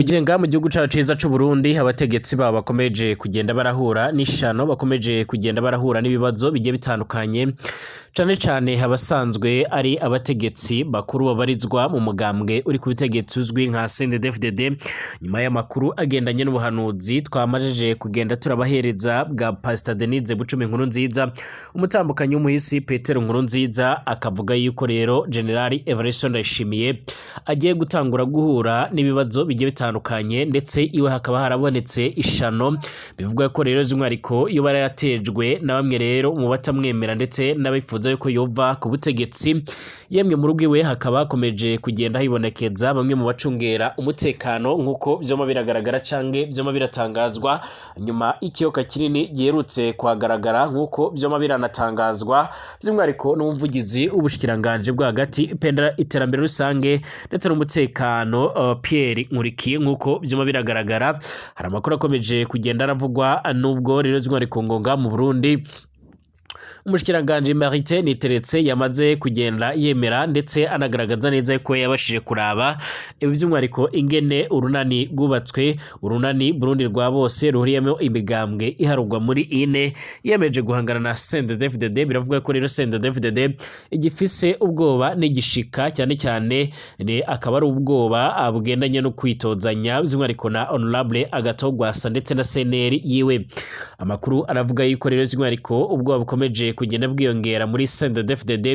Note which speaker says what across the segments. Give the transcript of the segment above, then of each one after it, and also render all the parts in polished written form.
Speaker 1: Mugenga mu gihugu cacu ciza c'u Burundi abategetsi babo bakomeje kugenda barahura n'ishano bakomeje kugenda barahura n'ibibazo bigiye bitandukanye cane cane abasanzwe ari abategetsi bakuru babarizwa mu mugambwe uri ku butegetsi uzwi nka CNDD-FDD nyuma y'amakuru agendanye n'ubuhanuzi twamajeje kugenda turabahereza bwa Pastor Denise Bucumi Nkurunziza umutambukanyi w'umuhisi Petero Nkurunziza akavuga yuko rero General Evariste Ndayishimiye agiye gutangura guhura n'ibibazo bigiye bitandukanye ndetse iwe hakaba harabonetse ishano bivuga ko rero z'umwariko iyo barayatejwe na bamwe rero mu batamwemera ndetse n'abifuza yuko yova ku butegetsi yemwe mu rugo iwe hakaba hakomeje kugenda hibonekeza bamwe mu bacungera umutekano nkuko vyoma biragaragara canke vyoma biratangazwa nyuma ikiyoka kinini giherutse kuhagaragara nkuko vyoma biranatangazwa by'umwariko n'umuvugizi ubushikiranganje bwa hagati pendera iterambere rusange ndetse n'umutekano Pierre Nkurikiye nkuko vyoma biragaragara hari amakuru akomeje kugenda aravugwa nubwo rero z'umwariko ngonga mu Burundi umushikiranganje Marite Niteretse yamaze kugenda yemera ndetse anagaragaza neza ko yabashije kuraba ivy'umwariko ingene urunani gubatswe urunani Burundi rwa bose ruhuriyemo imigambwe iharugwa muri ine yemeje guhangana na CNDD-FDD biravuga ko rero CNDD-FDD igifise ubwoba n'igishika cyane cyane ne akaba ari ubwoba bugendanye no kwitozanya by'umwariko na Honorable Agatogwasa ndetse na CNL yiwe amakuru aravuga yuko rero by'umwariko ubwoba bukomeje kugenda bwiyongera muri CNDD-FDD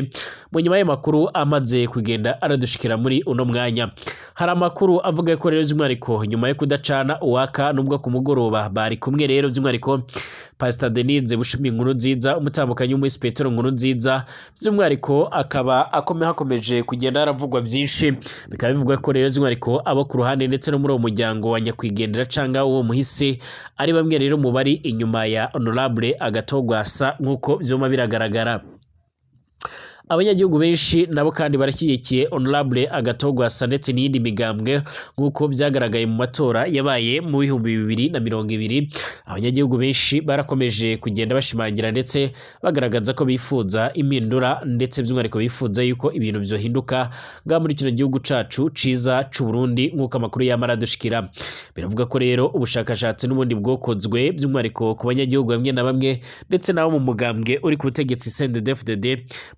Speaker 1: mu nyuma y'amakuru amaze kugenda aradushikira muri uno mwanya hari amakuru avuga ko rero by'umwariko nyuma yo kudacana uwaka nubwo ku mugoroba bari kumwe rero by'umwariko Pastor Denise Bucumi Nkurunziza umutambukanyi w'umuhisi Petero Nkurunziza by'umwariko akaba hakomeje kugenda haravugwa byinshi bikaba bivugwa ko rero by'umwariko abo ku ruhande ndetse no muri uwo muryango wa nyakwigendera canga uwo muhisi ari bamwe rero mu bari inyuma ya Honorable Agatogwasa nkuko vyoma biragaragara abanyagihugu benshi nabo kandi barashyigikiye Honorable Agatogwasa ndetse n'iyindi migambwe nk'uko byagaragaye mu matora yabaye mu 2020 abanyagihugu benshi barakomeje kugenda bashimangira ndetse bagaragaza ko bifuza impindura ndetse by'umwariko bifuza yuko ibintu byohinduka bwa muri kino gihugu cacu ciza c'u Burundi nk'uko amakuru yamara dushikira biravuga ko rero ubushakashatsi n'ubundi bwokozwe by'umwariko ku banyagihugu bamwe na bamwe ndetse nabo mu mugambwe uri ku butegetsi CNDD-FDD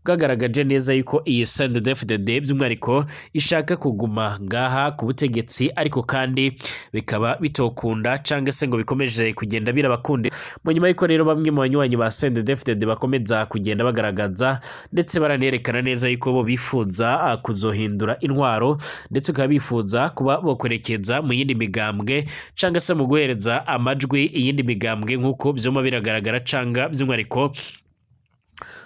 Speaker 1: bwagaragaje neza yuko iyi CNDD-FDD by'umwariko ishaka kuguma ngaha ku butegetsi ariko kandi bikaba bitokunda canke se ngo bikomeje kugenda birabakunde mu nyuma yuko rero bamwe mu banywanyi ba CNDD-FDD bakomeza kugenda bagaragaza ndetse baranerekana neza yuko bo bifuza kuzohindura intwaro ndetse ukaba bifuza kuba bokwerekeza mu yindi migambwe canke se mu guhereza amajwi iyindi migambwe nkuko vyoma biragaragara canga by'umwariko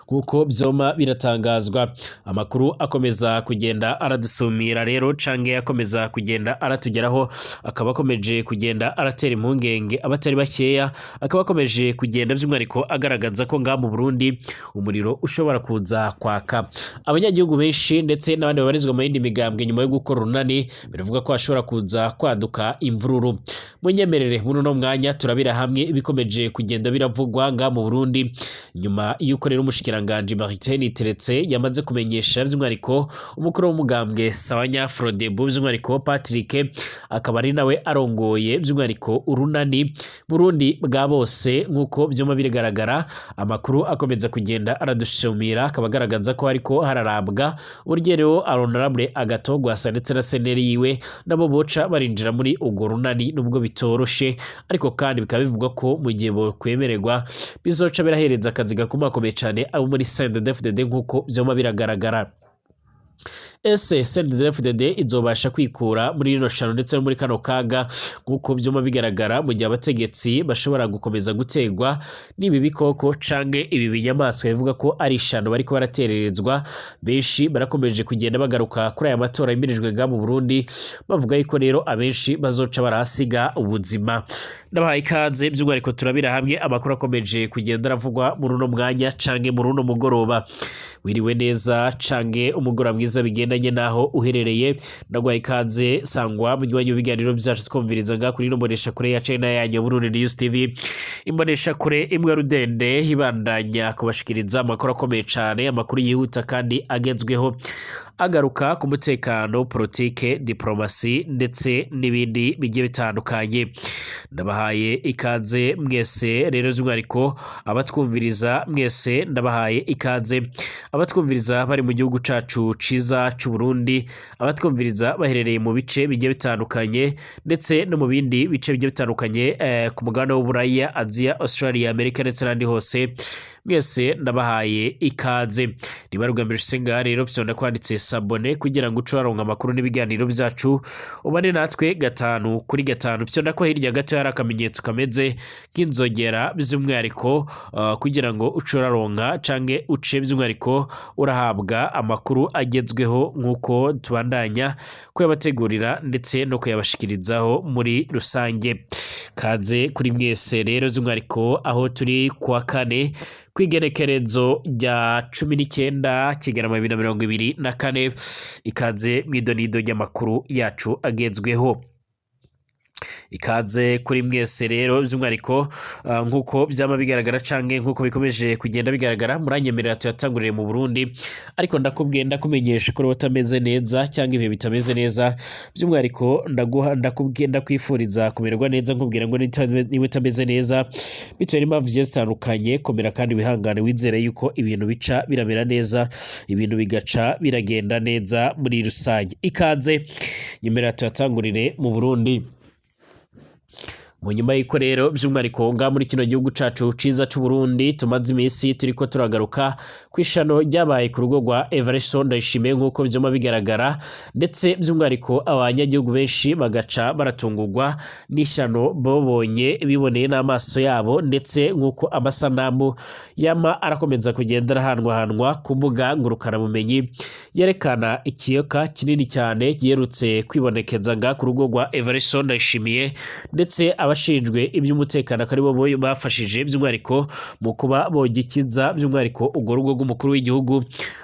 Speaker 1: kuko vyoma biratangazwa amakuru akomeza kugenda aradusumira rero canke akomeza kugenda aratugeraho akaba akomeje kugenda aratera impungenge abatari bakeya akaba akomeje kugenda by'umwariko agaragaza ko ngaha mu Burundi umuriro ushobora kuza kwaka abanyagihugu benshi ndetse n'abandi babarizwa mu yindi migambwe nyuma yo gukora urunani biravuga ko ashobora kuza kwaduka imvururu munyemerere muri no mwanya turabira hamwe ibikomeje kugenda biravugwa ngaha mu Burundi nyuma y'uko rero umushikiranganje Marite Niteretse yamaze kumenyesha by'umwariko umukuru w'umugambwe Sawanya Frodebu by'umwariko Patrick akaba ari nawe arongoye by'umwariko urunani Burundi bwa bose nkuko vyoma birigaragara amakuru akomeza kugenda aradushumira akaba agaragaza ko ariko hararabwa uburyo rero Honorable Agatogwasa ndetse na CNL yiwe nabo boca barinjira muri ugo runani nubwo bitoroshe ariko kandi bikaba bivugwa ko mu gihe bo kwemererwa bizoca birahereza akazi gakomakomeye cyane abo muri CNDD-FDD nkuko vyoma biragaragara ese CNDD-FDD izobasha kwikura muri rino shano ndetse no muri kano kaga nkuko vyoma bigaragara mu gihe abategetsi bashobora gukomeza gutegwa n'ibi bikoko canke ibi binyamaswa bivuga ko ari ishano bariko baratererezwa benshi barakomeje kugenda bagaruka kuri aya matora yimirijwe nga mu Burundi bavuga yuko rero abenshi bazoca barasiga ubuzima nabahaye ikaze by'umwariko turabira hamwe amakuru akomeje kugenda aravugwa muri uno mwanya canke muri uno mugoroba wiriwe neza canke umugoroba mwiza bigendanye naho uherereye. Ndagwaye ikaze sangwa munywanyi w'ibiganiro byacu twumviriza nga kuri nombonesha kure ya channel yanyu Burundi News TV. Imbonesha kure imwe rudende ibandanya kubashikiriza amakuru akomeye cyane, amakuru yihuta kandi agezweho agaruka ku mutekano, politike, diplomasi ndetse n'ibindi bigiye bitandukanye. Ndabahaye ikaze mwese rero by'umwihariko abatwumviriza mwese, ndabahaye ikaze abatwumviriza bari mu gihugu cacu ciza c'u Burundi, abatwumviriza baherereye mu bice bigiye bitandukanye ndetse no mu bindi bice bigiye bitandukanye ku mugabane w'Uburaya, Aziya, Australia, Amerika ndetse n'andi hose. Mwese ndabahaye ikaze. Niba rugambira usenga rero byonda kwanditse sabone kugira ngo ucuraronka amakuru n'ibiganiro byacu ubane natwe gatanu kuri gatanu. Byonda ko hirya gato hari akamenyetso kameze nk'inzogera by'umwihariko kugira ngo ucuraronka canke uce by'umwihariko urahabwa amakuru agezweho nk'uko tubandanya kuyabategurira ndetse no kuyabashikirizaho muri rusange. Kaze kuri mwese rero by'umwihariko aho turi kuwa kane kwigerekerezo rya 19 Kigarama 2024, ikaze mwidonido ry'amakuru yacu agezweho. Ikaze kuri mwese rero by'umwihariko nk'uko byama bigaragara canke nk'uko bikomeje kugenda bigaragara muranyemerera tuyatangurire mu Burundi, ariko ndakubwenda kumenyesha ko utameze neza cyangwa ibihe bitameze neza. By'umwihariko ndakubwenda kwifuriza kumererwa neza, nkubwira ngo niba utameze neza bitewe n'impamvu zigiye zitandukanye, komera kandi wihangane, wizere yuko ibintu bica biramera neza, ibintu bigaca biragenda neza muri rusange. Ikaze nyemerera tuyatangurire mu Burundi. Mu nyuma y'iko rero by'umwihariko nga muri kino gihugu cacu ciza c'u Burundi tumaze iminsi turiko turagaruka kwishano ryabaye ku rugo rwa Evariste Ndayishimiye nk'uko byoma bigaragara, ndetse by'umwihariko abanyagihugu benshi bagaca baratungurwa n'ishano biboneye n'amaso yabo, ndetse nk'uko amasanamu yama arakomeza kugenda arahanwahanwa ku mbuga ngurukanabumenyi yerekana ikiyoka kinini cyane yerutse kwibonekeza nga ku rugo rwa Evariste Ndayishimiye, ndetse abashinjwe iby'umutekano kari bo bafashije by'umwihariko mu kuba bogikiza by'umwihariko urwo rugo rw'umukuru w'igihugu.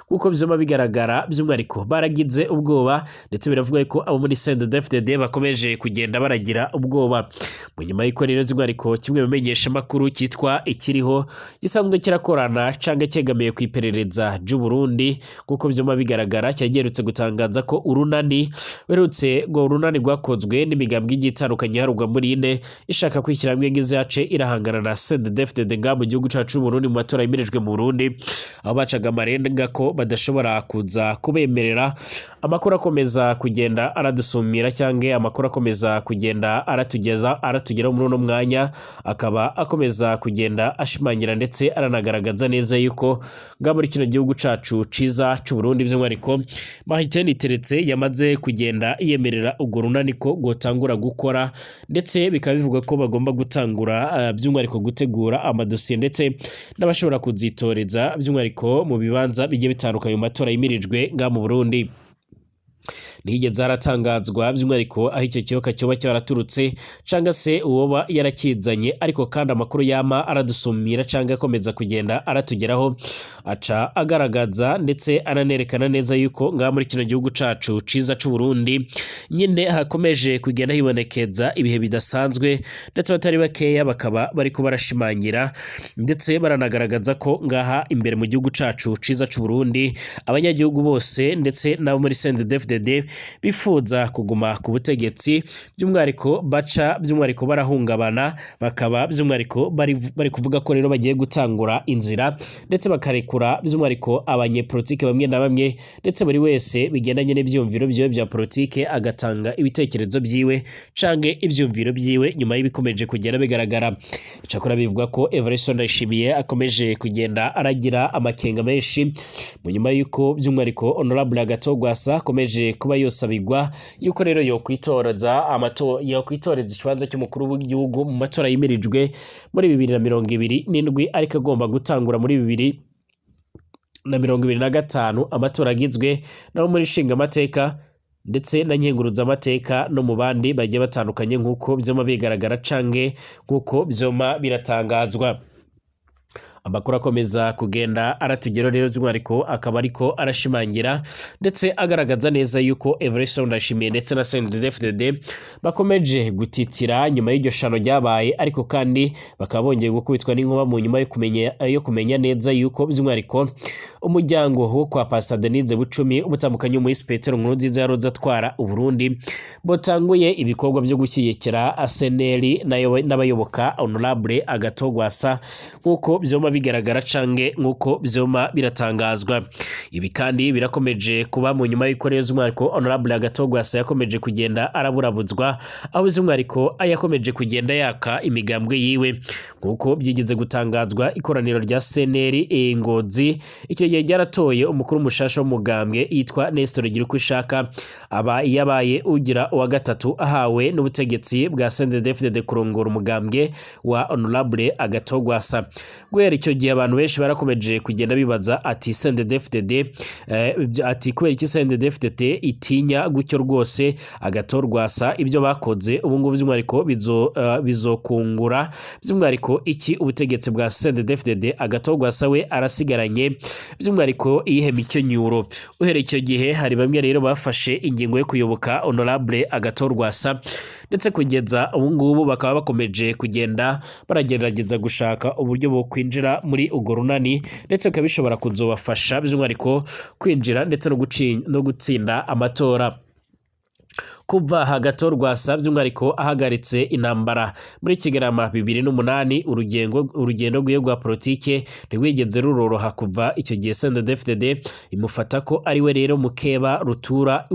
Speaker 1: Kuko byoma bigaragara by'umwihariko baragize ubwoba, ndetse biravuga ko abo muri CNDD-FDD bakomeje kugenda baragira ubwoba. Mu nyuma y'iko rero by'umwihariko kimwe bimenyesha makuru cyitwa Ikiriho gisanzwe kirakorana canke cyegamiye ku iperereza ry'u Burundi, kuko byoma bigaragara cyagerutse gutangaza ko urunani rwakozwe n'imigambwe igitandukanye harugwa muri ine ishaka kwishyira hamwe nk'izace irahangana na CNDD-FDD nga mu gihugu cacu c'u Burundi mu matora yimirejwe mu Burundi, aho bacaga amarenga ko badashobora kuza kubemerera. Amakuru akomeza kugenda aradusumira cyangwa amakuru akomeza kugenda aratugeraho muri uno mwanya, akaba akomeza kugenda ashimangira ndetse aranagaragaza neza yuko nga muri kino gihugu cacu ciza c'u Burundi by'umwihariko Mahiteni Teretse yamaze kugenda yemerera urwo runani ko gotangura gukora, ndetse bikaba bivuga ko bagomba gutangura by'umwihariko gutegura amadosiye ndetse n'abashobora kuzitoreza by'umwihariko mu bibanza bigiye bitandukanye mu matora yimirijwe nga mu Burundi. Nigeze haratangazwa by'umwihariko aho icyo kiyoka cyoba cyaraturutse cyangwa se uwoba yarakizanye, ariko kandi amakuru yama aradusumira cyangwa akomeza kugenda aratugeraho aca agaragaza ndetse ananerekana neza yuko nga muri kino gihugu cacu ciza c'u Burundi nyine hakomeje kugenda hibonekeza ibihe bidasanzwe, ndetse batari bakeya bakaba bariko barashimangira ndetse baranagaragaza ko ngaha imbere mu gihugu cacu ciza c'u Burundi abanyagihugu bose ndetse nabo muri CNDD-FDD bifuza kuguma ku butegetsi, by'umwihariko barahungabana, bakaba by'umwihariko bari kuvuga ko rero bagiye gutangura inzira ndetse bakarekura by'umwihariko abanyepolitike bamwe na bamwe, ndetse buri wese bigendanye n'ibyumviro byiwe bya politike agatanga ibitekerezo byiwe canke ibyumviro byiwe nyuma y'ibikomeje kugenda bigaragara. Cyakora bivuga ko Evariste Ndayishimiye akomeje kugenda aragira amakenga menshi mu nyuma y'uko by'umwihariko Honorable Agatogwasa akomeje kuba yosabigwa yuko rero yokwitoreza ikibanza cy'umukuru w'igihugu mu matora yimirijwe muri 2027, ariko agomba gutangura muri 2025 amatora agizwe nabo muri nshinga amateka ndetse na nkenguruza amateka no mu bandi bagiye batandukanye nk'uko byoma bigaragara canke nk'uko byoma biratangazwa. Amakuru akomeza kugenda aratugeraho rero by'umwihariko akaba ariko arashimangira ndetse agaragaza neza yuko Everson Ndayishimiye ndetse na CNDD-FDD bakomeje gutitira nyuma y'iryo shano ryabaye, ariko kandi bakaba bongeye gukubitwa n'inkuba mu nyuma yo kumenya neza yuko by'umwihariko umuryango wo kwa Pastor Denise Bucumi umutambukanyi w'umuhisi Petero Nkurunziza yaroze atwara Uburundi botanguye ibikorwa byo gushyigikira ASNL n'abayoboka Honorable Agathon Rwasa nk'uko byoma bigaragara canke nk'uko byoma biratangazwa. Ibi kandi birakomeje kuba mu nyuma y'ikorezo umwariko Honorable Agathon Rwasa yakomeje kugenda araburabuzwa, aho by'umwariko ayakomeje kugenda yaka imigambwe yiwe nk'uko byigeze gutangazwa. Ikoraniro rya CNL Ngozi icyo gihe ryaratoye umukuru mushasha w'umugambwe yitwa Nestor Girukishaka, aba yabaye ugira uwa gatatu ahawe n'ubutegetsi bwa CNDD-FDD kurongora umugambwe wa Honorable Agathon Rwasa. Guhera icyo gihe abantu benshi barakomeje kugenda bibaza ati CNDD-FDD ati kubera iki CNDD-FDD itinya gutyo rwose Agathon Rwasa ibyo bakoze ubu ngubu by'umwariko bizokungura by'umwariko iki ubutegetsi bwa CNDD-FDD. Agathon Rwasa we arasigaranye by'umwariko ihema icyo nyuro. Uhereye icyo gihe hari bamwe rero bafashe ingingo yo kuyoboka Honorable Agathon Rwasa ndetse kugeza ubu ngubu bakaba bakomeje kugenda baragerageza gushaka uburyo bwo kwinjira muri ugo runani ndetse kabishobora kuzobafasha by'umwariko kwinjira ndetse no gutsinda amatora. Kuva Agathon Rwasa by'umwariko ahagaritse intambara muri Kigarama 2008 urugendo rw'iyo rwa politike ntirwigeze ruroroha. Kuva icyo gihe CNDD-FDD imufata ko ari we rero mukeba rutura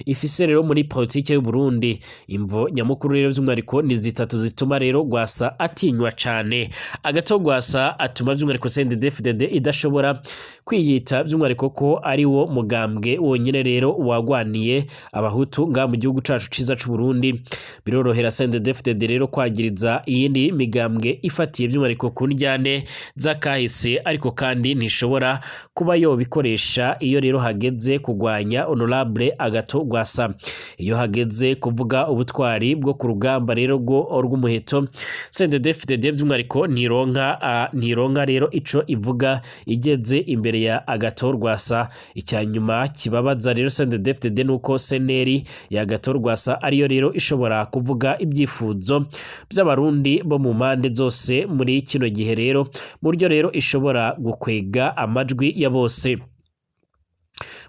Speaker 1: ifise rero muri politike y'u Burundi. Imvo nyamukuru rero by'umwariko ni zitatu zituma rero Rwasa atinywa cyane. Agathon Rwasa atuma by'umwariko CNDD-FDD idashobora kwiyita by'umwariko ko ari wo mugambwe wonyine rero wagwaniye abahutu mu gihugu cacu ciza c'u Burundi. Birorohera CNDD-FDD rero kwagiriza iyindi migambwe ifatiye by'umwariko ku njyane z'akahise, ariko kandi ntishobora kuba yo bikoresha iyo rero hageze kugwanya Honorable Agathon Rwasa. Iyo hageze kuvuga ubutwari bwo ku rugamba rero rw'umuheto CNDD-FDD by'umwariko ntironka rero ico ivuga igeze imbere ya Agathon Rwasa. Icyanyuma kibabaza rero CNDD-FDD nuko CNL ya Agathon Rwasa ariyo rero ishobora kuvuga ibyifuzo by'abarundi bo mu mpande zose muri kino gihe rero mu buryo rero ishobora gukwega amajwi ya bose.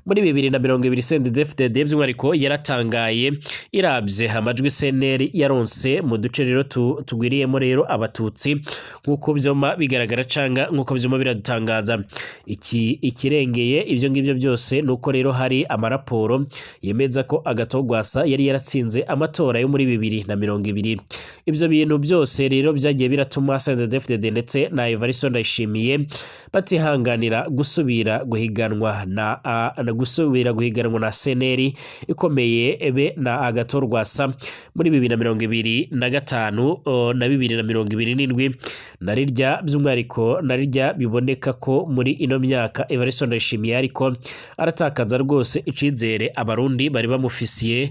Speaker 1: Muri 2020 CNDD-FDD by'umwariko yaratangaye irabye amajwi CNL yaronse mu duce rero tugwiriyemo rero abatutsi nk'uko byoma bigaragara canga nk'uko byoma biradutangaza. Ikirengeye ibyo ngibyo byose nuko rero hari amaraporo yemeza ko Agathon Rwasa yari yaratsinze amatora yo muri 2020. Ibyo bintu byose rero byagiye biratuma CNDD-FDD ndetse na Everson Ndayishimiye batihanganira gusubira guhiganwa na CNL ikomeye ebe na Agathon Rwasa muri 2025 na 2027 narirya by'umwariko narirya biboneka ko muri ino myaka Everson Ndayishimiye ariko aratakaza rwose icizere abarundi bari bamufisiye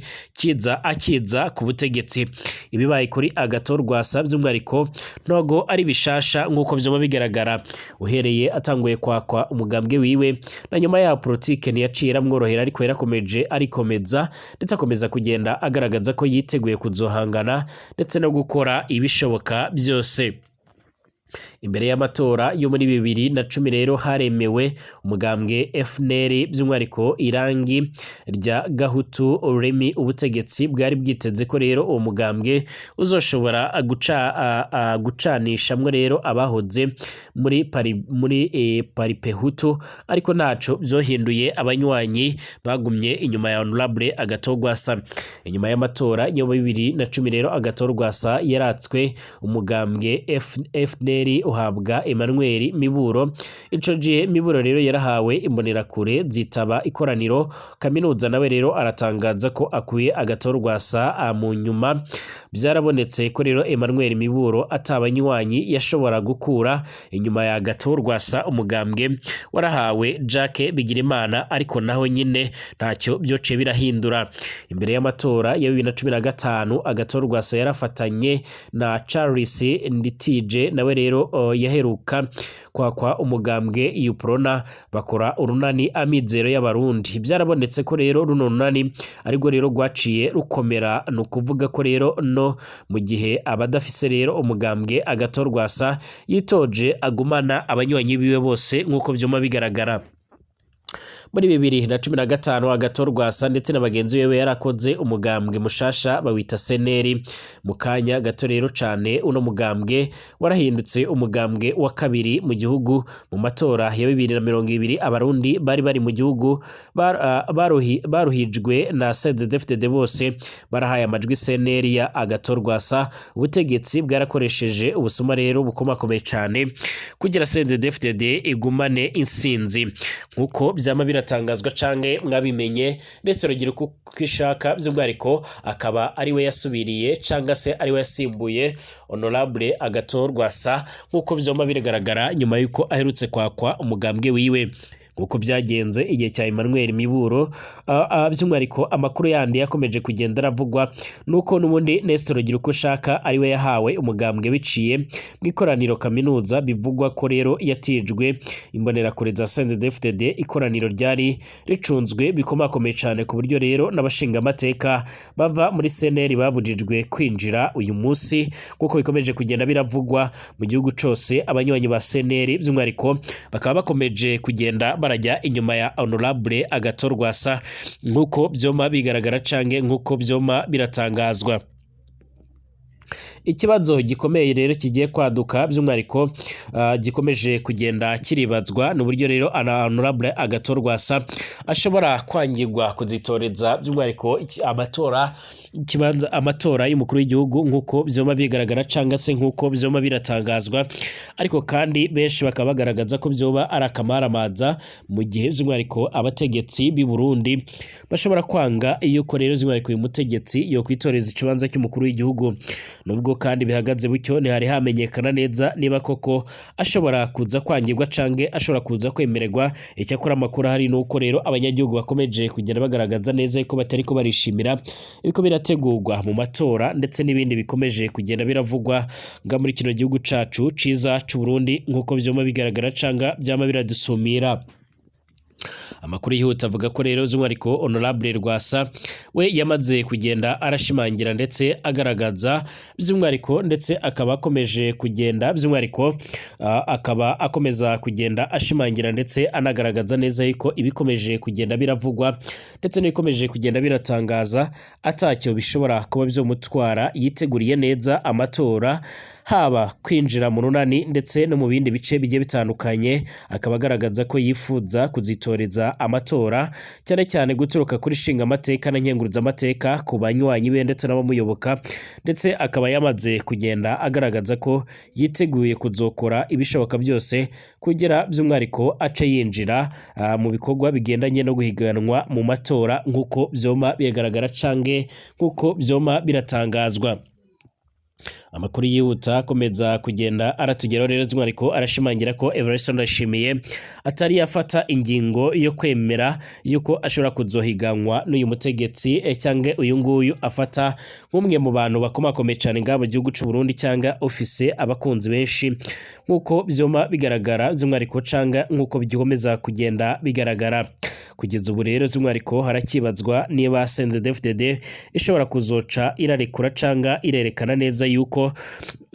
Speaker 1: akiza ku butegetsi. Ibibaye kuri Agathon Rwasa by'umwariko ntogo ari bishasha nk'uko byoma bigaragara. Uhereye atanguye kwakwa umugambwe wiwe na nyuma ya politike yaciye iramworohera, ariko yarakomeje arikomeza ndetse akomeza kugenda agaragaza ko yiteguye kuzohangana ndetse no gukora ibishoboka byose. Imbere y'amatora yo muri 2010 rero haremewe umugambwe FNL by'umwariko irangi rya Gahutu Remy ubutegetsi bwari bwiteze ko rero uwo mugambwe uzoshobora gucanishamwe rero abahoze muri Paripehutu, ariko ntaco byohinduye abanywanyi bagumye inyuma ya Honorable Agathon Rwasa. Inyuma y'amatora yo muri 2010 rero Agathon Rwasa yaratswe umugambwe FNL uhabwa Emmanuel Miburo. Ico gihe Miburo rero yarahawe imbonerakure zitaba ikoraniro kaminuza, nawe rero aratangaza ko akuye Agathon Rwasa. Mu nyuma byarabonetse ko rero Emmanuel Miburo atabanywanyi yashobora gukura inyuma ya Agathon Rwasa. Umugambwe warahawe Jacques Bigirimana, ariko naho nyine ntacyo byoce birahindura. Imbere y'amatora ya 2015 Agathon Rwasa yarafatanye na Charles Nditije nawe rero yaheruka kwakwa umugambwe UPRONA bakora urunani Amizero y'Abarundi. Byarabonetse ko rero runo runani ariko rero rwaciye rukomera, no kuvuga ko rero no mu gihe abadafise rero umugambwe Agathon yitoje agumana abanywanyi biwe bose nk'uko byoma bigaragara. Muri 2015 Agathon ndetse na bagenzi bewe yarakoze umugambwe mushasha bawita seneri. Mu kanya gato rero cane uno mugambwe warahindutse umugambwe wa kabiri mu gihugu mu matora ya 2020. Abarundi bari mu gihugu baruhijwe na CNDD-FDD bose barahaye amajwi seneri ya Agathon. Ubutegetsi bwarakoresheje ubusuma rero bukomakomeye cane kugira CNDD-FDD igumane insinzi nkuko byama biratangazwa canke mwabimenye. ndetse rugira uko ishaka by'umwihariko akaba ari we yasubiriye canga se ari we yasimbuye Honorable Agathon nkuko byoma biragaragara nyuma yuko aherutse kwakwa umugambwe wiwe uko byagenze igihe cya Emmanuel Miburo. By'umwihariko amakuru yandi yakomeje kugenda aravugwa nuko nubundi Nestor Giruko shaka ari we yahawe umugambwe biciye mu ikoraniro kaminuza. Bivugwa ko rero yatijwe imbonera kure za CNDD-FDD. Ikoraniro ryari ricunzwe bikomakomeye cyane ku buryo rero n'abashinga amateka bava muri seneri babujijwe kwinjira uyu munsi kuko bikomeje kugenda biravugwa mu gihugu cose. Abanywanyi ba seneri by'umwihariko bakaba bakomeje kugenda barajya inyuma ya Honorable Agathon nkuko byoma bigaragara cange nkuko byoma biratangazwa. Ikibazo gikomeye rero kigiye kwaduka by'umwihariko gikomeje kugenda kiribazwa n'uburyo rero Honorable Agathon ashobora kwangirwa kuzitoreza by'umwihariko amatora y'umukuru w'igihugu nkuko byoma bigaragara canga se nkuko byoma biratangazwa. Ariko kandi benshi bakaba bagaragaza ko byoba ari akamaramaza mu gihe by'umwihariko abategetsi b'i Burundi bashobora kwanga iyo ko rero by'umwihariko uyu mutegetsi yo kwitoreza ikibanza cy'umukuru w'igihugu. Nubwo kandi bihagaze bucyo ntihari hamenyekana neza niba koko ashobora kuza kwangirwa cange ashobora kuza kwemererwa. Icyakora amakuru hari nuko rero abanyagihugu bakomeje kugenda bagaragaza neza ko batari ko barishimira biko birategurwa mu matora ndetse n'ibindi bikomeje kugenda biravugwa nga muri kino gihugu cacu ciza c'u Burundi nkuko byoma bigaragara canga byama biradusumira. Amakuru yihuta avuga ko rero by'umwihariko Honorable we yamaze kugenda arashimangira ndetse agaragaza by'umwihariko ndetse akaba akomeje kugenda by'umwihariko akaba akomeza kugenda ashimangira ndetse anagaragaza neza yuko ibikomeje kugenda biravugwa ndetse n'ibikomeje kugenda biratangaza atacyo bishobora kuba byo mutwara. Yiteguriye neza amatora haba kwinjira mu runani ndetse no mu bindi bice bigiye bitandukanye. Akaba agaragaza ko yifuza kuzitoreza amatora cyane cyane guturuka kuri shinga amateka na nkenguruza amateka ku banywanyi be ndetse n'abamuyoboka. Ndetse akaba yamaze kugenda agaragaza ko yiteguye kuzokora ibishoboka byose kugira by'umwihariko ace yinjira mu bikorwa bigendanye no guhiganwa mu matora nkuko byoma bigaragara cange nkuko byoma biratangazwa. Amakuru yihuta akomeza kugenda aratugeraho rero by'umwihariko arashimangira ko Everest Ndayishimiye atari yafata ingingo yo kwemera yuko ashobora kuzohiganwa n'uyu mutegetsi cyangwa uyu nguyu afata nk'umwe mu bantu bakomakomeye cyane ngaho mu gihugu cy'u Burundi cyangwa office abakunzi benshi nkuko byoma bigaragara by'umwihariko canga nkuko bikomeza kugenda bigaragara. Kugeza ubu rero by'umwihariko harakibazwa niba CNDD-FDD ishobora kuzoca irarekura canga irerekana neza yuko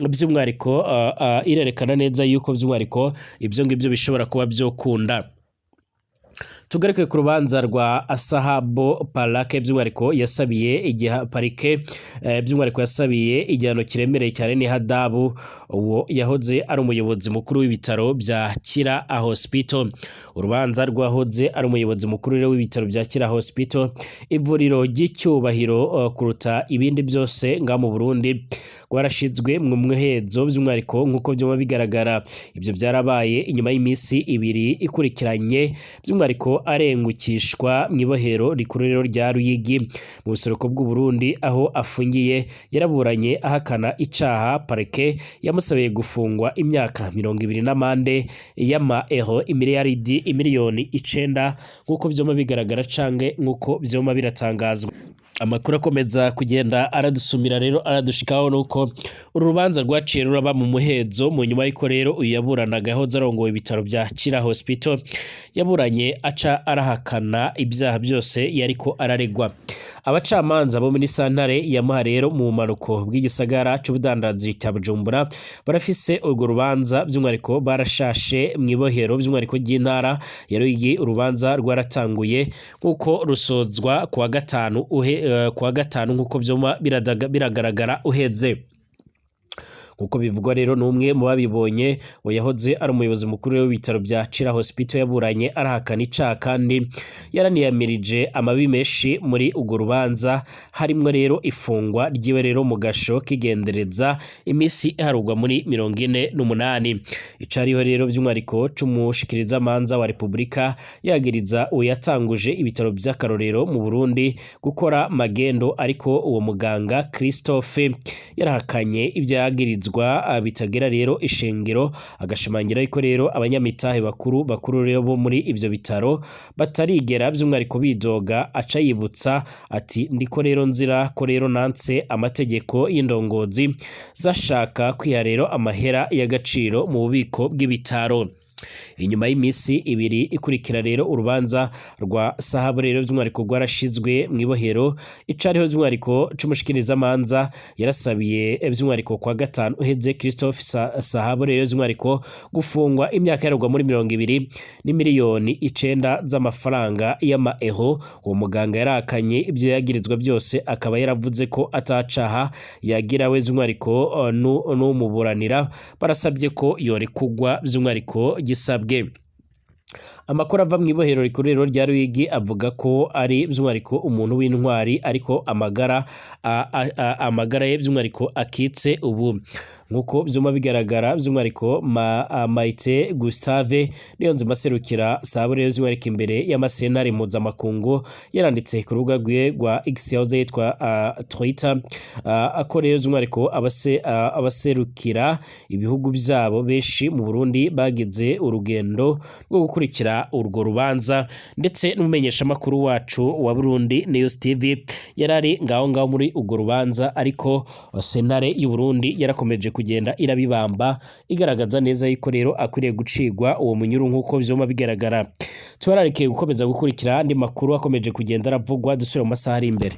Speaker 1: by'umwihariko ibyo ngibyo bishobora kuba byokunda. Tugaruke ku rubanza rwa Asahabo Parake by'umwihariko yasabiye igiha parike by'umwihariko yasabiye igihano kiremereye cyane ni hadabu uwo yahoze ari umuyobozi mukuru w'ibitaro bya Kira Hospital. Urubanza rwahoze ari umuyobozi mukuru w'ibitaro bya Kira Hospital, ivuriro ry'icyubahiro kuruta ibindi byose nga mu Burundi, rwarashizwe mu muhezo by'umwihariko nkuko byoma bigaragara. Ibyo byarabaye inyuma y'iminsi ibiri ikurikiranye by'umwihariko arengukishwa mw'ibohero rikuru rero rya Ruyigi mu buseruko bw'u Burundi aho afungiye yaraburanye ahakana icaha parike yamusabiye gufungwa imyaka 20 n'amande y'amaeuro imiliyoni 9 nk'uko vyoma bigaragara canke nk'uko vyoma biratangazwa. Amakuru akomeza kugenda aradusumira rero aradushikaho nuko urubanza rwaciye ruraba mu muhezo mu nyuma y'iko rero uyu yaburanagaho zarongoye ibitaro bya Kira Hospital yaburanye aca arahakana ibyaha byose yariko araregwa. Abacamanza bo muri santare ya Muha rero mu manuko bw'igisagara c'ubudandazi cya Bujumbura barafise urwo rubanza by'umwariko barashashe mwibohero by'umwariko ry'intara ya Ruyigi. Urubanza rwaratanguye nkuko rusozwa kuwa gatanu nkuko vyoma biragaragara uheze. Kuko bivugwa rero n'umwe mu babibonye yahoze ari umuyobozi mukuru w'ibitaro bya Kira Hospital yaburanye arahakana icaha kandi yaraniyamirije amabi menshi muri ugo rubanza harimwo rero ifungwa ryiwe rero mu gasho kigendereza imisi iharugwa muri 48. Icariho rero by'umwariko c'umushikiriza manza wa Republika yagiriza uyatanguje ibitaro by'akarorero mu Burundi gukora magendo, ariko uwo muganga Christophe yarahakanye ibyo yagiriza bitagera rero ishengero, agashimangira yuko rero abanyamitahe bakuru rero bo muri ivyo bitaro batarigera by'umwariko bidoga. Aca yibutsa ati ndiko rero nzira ko rero nanse amategeko y'indongozi zashaka kwiha rero amahera y'agaciro mu bubiko bw'ibitaro. Inyuma y'imisi ibiri ikurikira rero urubanza rwa Sahabu rero by'umwariko rwarashizwe mwibohero. Icariho by'umwariko c'umushikiriza manza yarasabiye by'umwariko kwa gatanu uheze Christophe Sahabu rero by'umwariko gufungwa imyaka yarugwa muri 20 n'imiliyoni 9 z'amafaranga y'amaeuro. Uwo muganga yarakanye ibyo yagirizwa byose, akaba yaravuze ko atacaha yagirawe by'umwariko n'umuburanira barasabye ko yorekugwa by'umwariko gisabwe. Amakuru ava mwibohero rikuru rero rya Ruyigi avuga ko ari by'umwariko umuntu w'intwari, ariko amagara ye by'umwariko akitse ubu nkuko vyoma bigaragara. By'umwariko Maite Gustave niyo nzima serukira Sahabu rero by'umwariko imbere y'amasenari mpuzamakungu yaranditse ku rubuga rwe rwa X yahoze yitwa Twitter ako rero by'umwariko abaserukira ibihugu byabo benshi mu Burundi bagize urugendo rwo gukurikira urwo rubanza, ndetse n'umumenyesha makuru wacu wa Burundi News TV yarari ngaho muri urwo rubanza. Ariko sentare y'u Burundi yarakomeje kugenda irabibamba igaragaza neza yuko rero akwiriye gucigwa uwo munyuru nkuko vyoma bigaragara. Twararikeye gukomeza gukurikira andi makuru akomeje kugenda aravugwa dusubira mu masaha ari imbere.